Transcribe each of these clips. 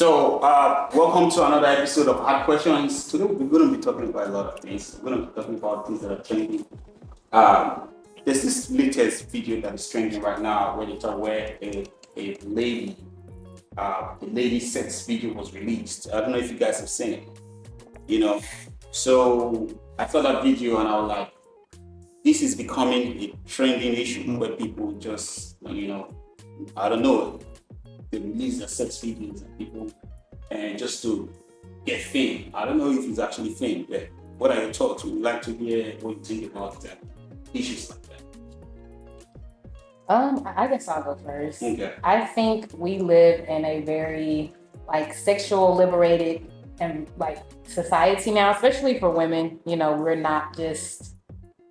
Welcome to another episode of Hard Questions. Today we're going to be talking about a lot of things. We're going to be talking about things that are trending. There's this latest video that is trending right now where a lady sex video was released. I don't know if you guys have seen it. So I saw that video and I was like, this is becoming a trending issue where people just, I don't know, they release their sex videos and people and just to get fame. I don't know if it's actually fame, but what are your thoughts? We'd like to hear what you think about issues like that. I guess I'll go first. Okay. I think we live in a very sexual liberated and society now, especially for women. We're not just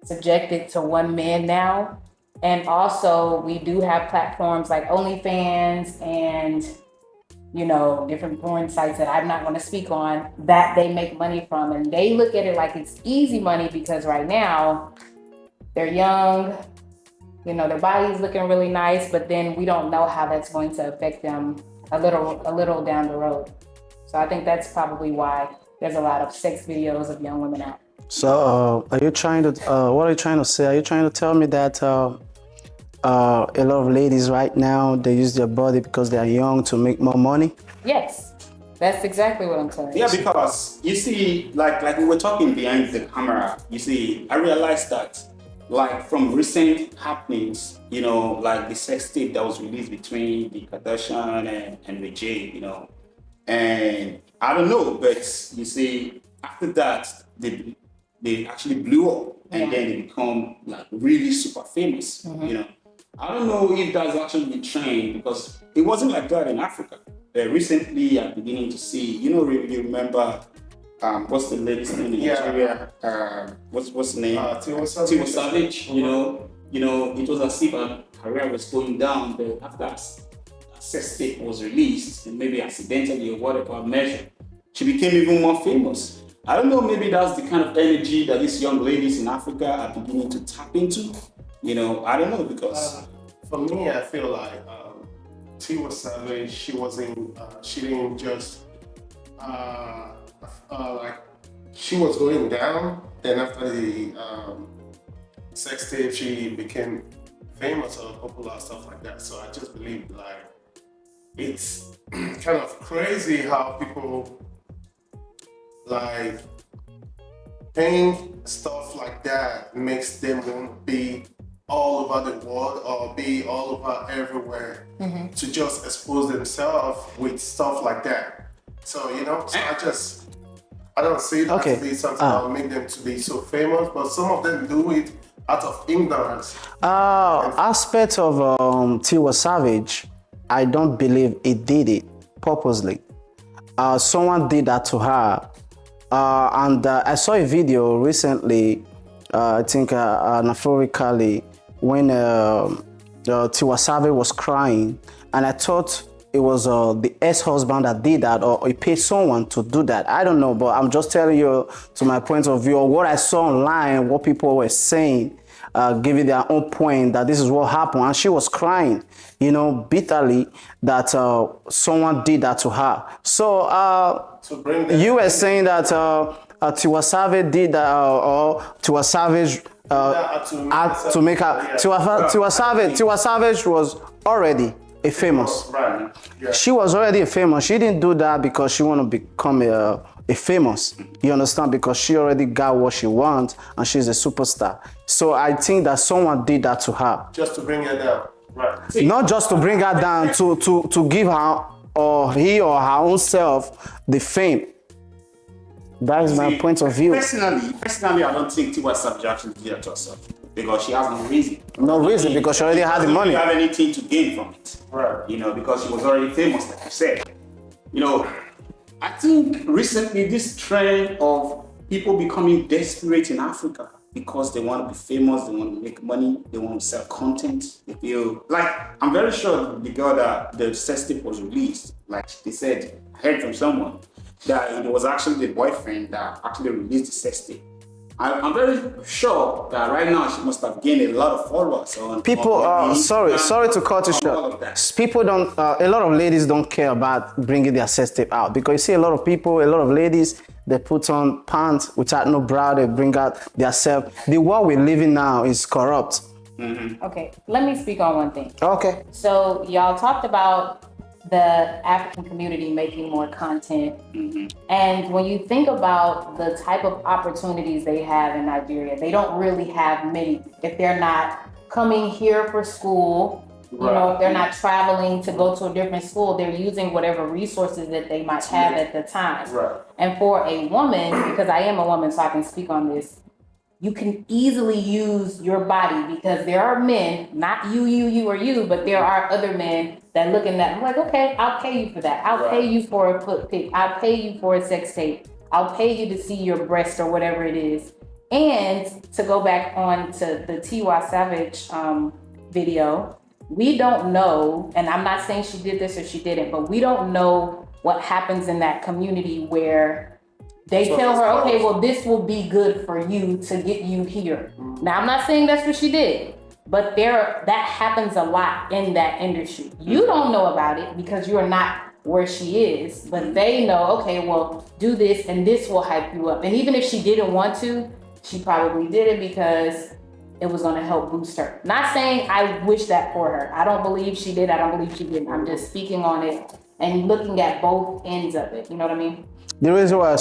subjected to one man now. And also we do have platforms like OnlyFans and, different porn sites that I'm not going to speak on that they make money from. And they look at it like it's easy money because right now they're young, their body's looking really nice, but then we don't know how that's going to affect them a little down the road. So I think that's probably why there's a lot of sex videos of young women out. So what are you trying to say? Are you trying to tell me that a lot of ladies right now, they use their body because they are young to make more money? Yes, that's exactly what I'm saying. Yeah, because you see, like we were talking behind the camera, you see, I realized that from recent happenings, the sex tape that was released between the Kardashian and the Jay, and I don't know, but you see, after that, they actually blew up and then they become really super famous, I don't know if that's actually the trend because it wasn't like that in Africa. Recently, I'm beginning to see, you remember, what's the lady's name in Nigeria? What's the name? Tiwa Savage. It was as if her career was going down, but after a sex tape was released, and maybe accidentally or whatever measure, she became even more famous. I don't know, maybe that's the kind of energy that these young ladies in Africa are beginning to tap into. I don't know because for me, I feel like Tiwa Savage, she didn't just she was going down. Then after the sex tape, she became famous or popular, stuff like that. So I just believe it's kind of crazy how people think stuff like that makes them want to be all over the world or be all over everywhere to just expose themselves with stuff like that. So, I don't see that to be something that will make them to be so famous, but some of them do it out of ignorance. Aspect of Tiwa Savage, I don't believe it did it purposely. Someone did that to her. And I saw a video recently, I think Africally, when Tiwa Savage was crying, and I thought it was the ex-husband that did that, or he paid someone to do that. I don't know, but I'm just telling you to my point of view, or what I saw online, what people were saying, giving their own point that this is what happened, and she was crying, bitterly that someone did that to her. So you were saying that Tiwa Savage did that, or Tiwa Savage to make her. Tiwa Savage was already a famous. Right. Yeah. She was already a famous. She didn't do that because she want to become a famous. You understand? Because she already got what she wants and she's a superstar. So I think that someone did that to her. Just to bring her down. Right. Not just to bring her down, to give her or he or her own self the fame. That is my point of view. Personally, I don't think Tiwa Savage actually did that to herself because she has no reason. No reason, because she already had the money. She doesn't have anything to gain from it. Right. Because she was already famous, like you said. I think recently this trend of people becoming desperate in Africa because they want to be famous, they want to make money, they want to sell content. They feel I'm very sure the girl that the sex tape was released, they said, I heard from someone that it was actually the boyfriend that actually released the sex tape. I'm very sure that right now she must have gained a lot of followers on People, on sorry to cut you on all of short. that. People don't, a lot of ladies don't care about bringing their sex tape out because you see a lot of people, a lot of ladies, they put on pants without no bra, they bring out their self. The world we're living now is corrupt. Okay, let me speak on one thing. Okay. So y'all talked about the African community making more content. And when you think about the type of opportunities they have in Nigeria, they don't really have many if they're not coming here for school. You know, if they're not traveling to go to a different school, they're using whatever resources that they might have at the time. Right. And for a woman, because I am a woman, so I can speak on this, you can easily use your body because there are men, not you, or you, but there are other men that look at that. I'm like, okay, I'll pay you for that. I'll pay you for a foot pic. I'll pay you for a sex tape. I'll pay you to see your breast or whatever it is. And to go back on to the Tiwa Savage video, we don't know, and I'm not saying she did this or she didn't, but we don't know what happens in that community where they tell her, okay, well, this will be good for you to get you here. Now, I'm not saying that's what she did, but that happens a lot in that industry. You don't know about it because you're not where she is, but they know, okay, well, do this and this will hype you up. And even if she didn't want to, she probably did it because it was going to help boost her. Not saying I wish that for her. I don't believe she did. I don't believe she didn't. I'm just speaking on it and looking at both ends of it. You know what I mean? The reason why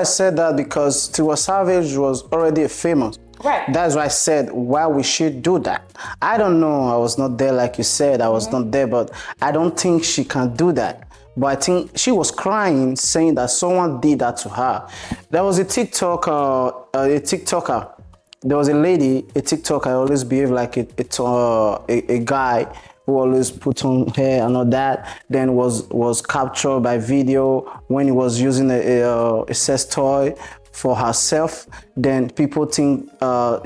I said that because Tiwa Savage was already famous. Right. That's why I said why we should do that. I don't know. I was not there, like you said. I was not there, but I don't think she can do that. But I think she was crying, saying that someone did that to her. There was a TikToker. There was a lady, a TikToker. Always behave like a guy who always put on hair and all that. Then was captured by video when he was using a sex toy for herself. Then people think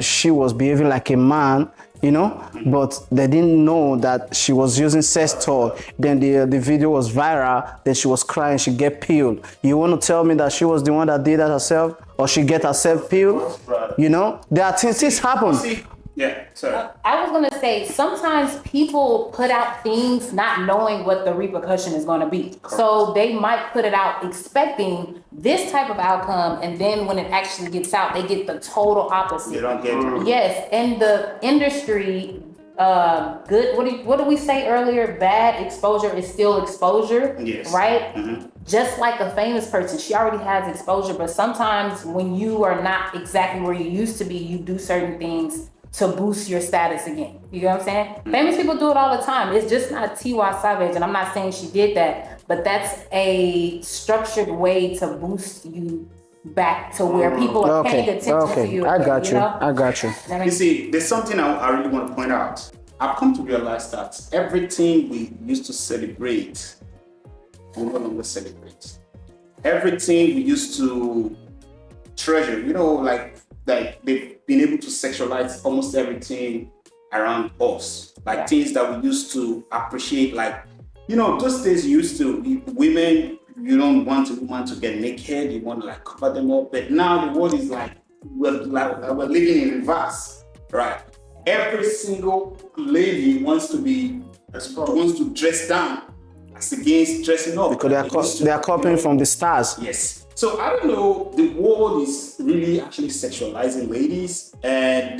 she was behaving like a man, you know, but they didn't know that she was using sex toy. Then the video was viral. Then she was crying. She get peeled. You want to tell me that she was the one that did that herself, or she get herself peeled? You know, there are things happen. Yeah, sorry. I was gonna say sometimes people put out things not knowing what the repercussion is gonna be. So they might put it out expecting this type of outcome, and then when it actually gets out, they get the total opposite. You don't get it. Yes, and the industry, good. What did we say earlier? Bad exposure is still exposure. Yes. Right. Mm-hmm. Just like a famous person, she already has exposure. But sometimes when you are not exactly where you used to be, you do certain things to boost your status again. You know what I'm saying? Famous people do it all the time. It's just not Tiwa Savage, and I'm not saying she did that, but that's a structured way to boost you back to where people are paying attention to you. I got you. know? I got you. You see, there's something I really want to point out. I've come to realize that everything we used to celebrate, we no longer celebrate. Everything we used to treasure, you know, like they've been able to sexualize almost everything around us. Like things that we used to appreciate, like, you know, those days you used to, women, you don't want a woman to get naked, you want to like cover them up. But now the world is like we're living in reverse, right? Every single lady wants to dress down as against dressing up. Because they are copying from the stars. Yes. So I don't know, the world is really actually sexualizing ladies and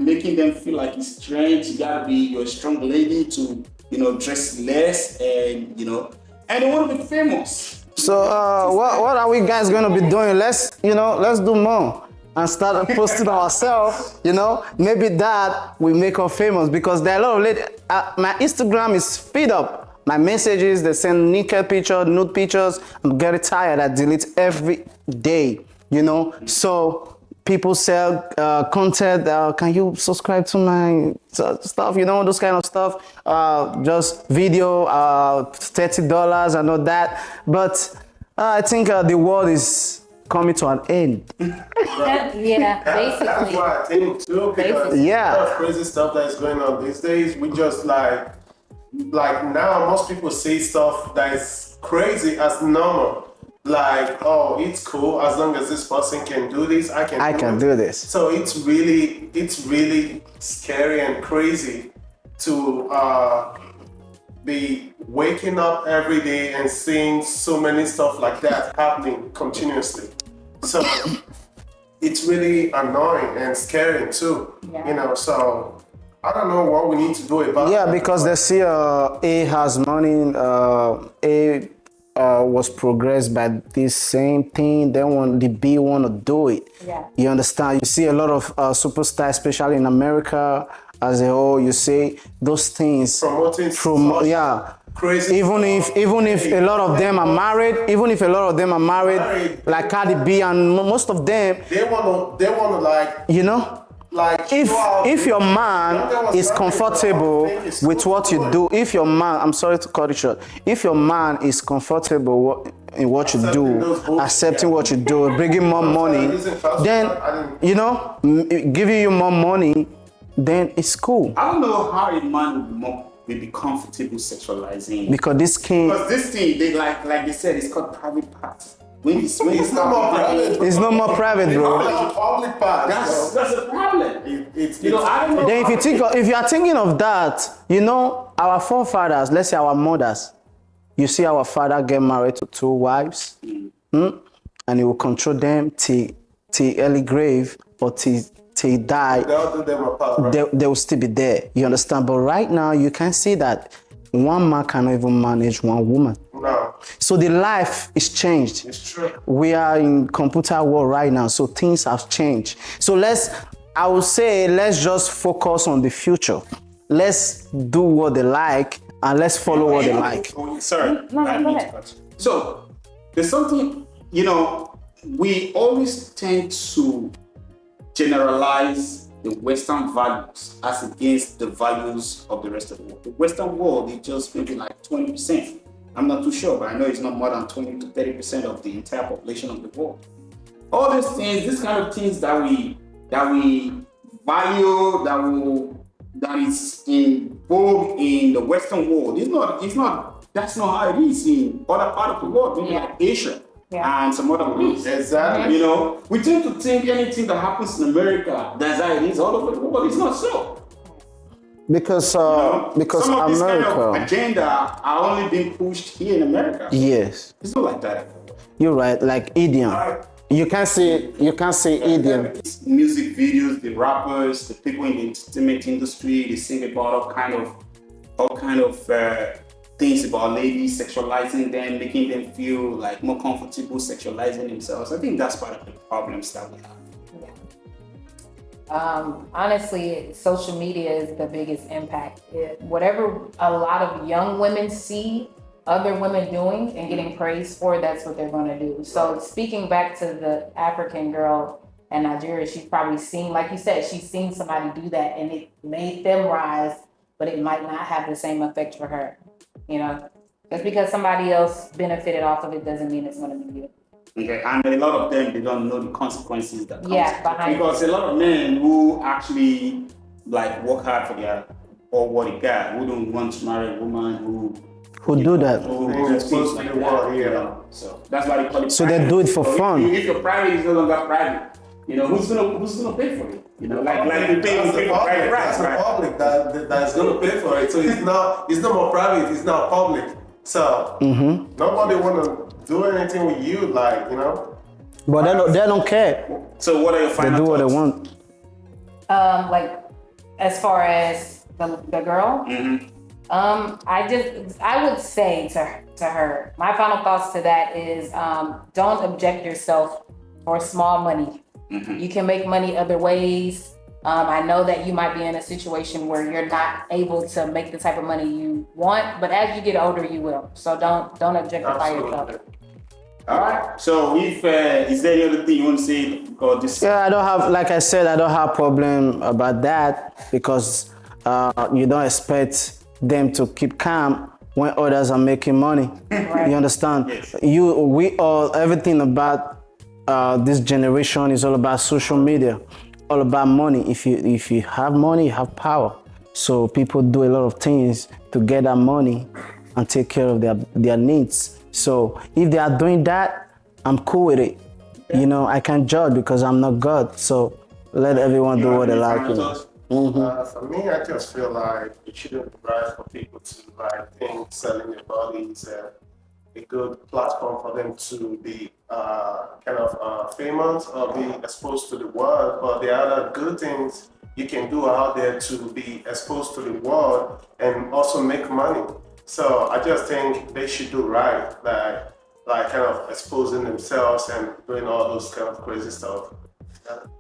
making them feel like it's strange. You gotta be you're a strong lady to, you know, dress less and, you know, and they want to be famous. So what are we guys gonna be doing? Let's do more and start posting ourselves. You know, maybe that will make us famous because there are a lot of ladies. My Instagram is filled up. My messages, they send naked pictures, nude pictures. I'm getting tired. I delete every day, you know. So people sell content. Can you subscribe to my stuff? You know, those kind of stuff. Just video, $30 and all that. But I think the world is coming to an end. Yeah, basically. That's what I think too, because a lot of crazy stuff that's going on these days. We just like now most people say stuff that is crazy as normal. like, oh, it's cool as long as this person can do this, I can do this. So it's really scary and crazy to be waking up every day and seeing so many stuff like that happening continuously. So it's really annoying and scary too. Yeah. You know, so I don't know what we need to do about Yeah, that. because they see A has money, A was progressed by this same thing, then the B want to do it. Yeah. You understand? You see a lot of superstars, especially in America as a whole, you see those things. Promoting Yeah. crazy Even if a lot of them are married, like Cardi B and most of them, they wanna like you know, like if your man is comfortable with what you do, if your man, I'm sorry to cut it short, if your man is comfortable in what you do, accepting what you do, bringing more money, then, you know, giving you more money, then it's cool. I don't know how a man will be comfortable sexualizing. Because this thing, they like they said, it's called private parts. When it's not more private. it's no more private, bro. Like public part. That's a problem. It's You know, I don't know. Then if you are thinking of that, you know, our forefathers, let's say our mothers, you see our father get married to 2 wives, and he will control them till early grave or till he die. They'll do them apart, right? They will still be there. You understand? But right now, you can see that one man cannot even manage one woman. No, So the life is changed. it's true. We are in computer world right now, so things have changed. So I would say, let's just focus on the future. Let's do what they like and let's follow what they like. Oh, sorry. No, I go need to ahead. cut you. So there's something, you know, we always tend to generalize the Western values as against the values of the rest of the world. The Western world is just maybe like 20%. I'm not too sure, but I know it's not more than 20 to 30% of the entire population of the world. All these things, these kind of things that we value, that is in vogue in the Western world, that's not how it is in other part of the world, maybe like Asia. Yeah. And some other places. Exactly. You know, we tend to think anything that happens in America, that's how it is all over the world. It's not so. Because Some of these kind of America, agenda are only being pushed here in America. yes, It's not like that. you're right. Like idiom, you can't say idiom. It's music videos, the rappers, the people in the entertainment industry, they sing about all kind of things about ladies, sexualizing them, making them feel like more comfortable sexualizing themselves. I think that's part of the problems that we have. Honestly, social media is the biggest impact. Whatever a lot of young women see other women doing and getting praised for, that's what they're going to do. So speaking back to the African girl in Nigeria, she's probably seen, like you said, she's seen somebody do that and it made them rise, but it might not have the same effect for her. You know, just because somebody else benefited off of it doesn't mean it's going to be you. Okay, and a lot of them, they don't know the consequences that comes behind because a lot of men who actually like work hard for their or what they got, who don't want to marry a woman Who do that? who Being do exposed things to like the that, world, you yeah. know. So that's why they call it. So they private. do it for So fun. If your private is no longer private, you know who's gonna pay for it? You know, like we pay for private rights, That's the right? public that's gonna pay for it. So it's not more private. It's not public. So nobody wanna do anything with you, like, you know. But they don't care. So what are your They final do what they thoughts? want. Like as far as the girl, I would say to her, my final thoughts to that is don't object yourself for small money. You can make money other ways. I know that you might be in a situation where you're not able to make the type of money you want, but as you get older, you will. So don't objectify yourself. All right. So if is there any other thing you want to say about this? Yeah, I don't have, like I said, I don't have problem about that because you don't expect them to keep calm when others are making money. Right. You understand? Yes. Everything about this generation is all about social media, all about money. If you have money, you have power. So people do a lot of things to get that money and take care of their needs. So if they are doing that, I'm cool with it. You know, I can't judge because I'm not God. So let everyone do what they like. You know. For me, I just feel like it shouldn't be right for people to like think selling their bodies a good platform for them to be kind of famous or be exposed to the world. But there are other good things you can do out there to be exposed to the world and also make money. So I just think they should do right, like kind of exposing themselves and doing all those kind of crazy stuff.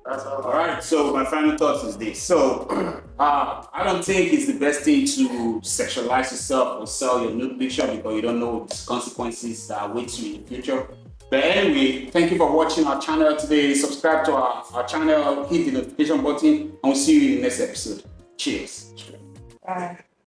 That's all. All right, so my final thoughts is this. So, I don't think it's the best thing to sexualize yourself or sell your nude picture because you don't know the consequences that await you in the future. But anyway, thank you for watching our channel today. Subscribe to our channel, hit the notification button, and we'll see you in the next episode. Cheers. Bye.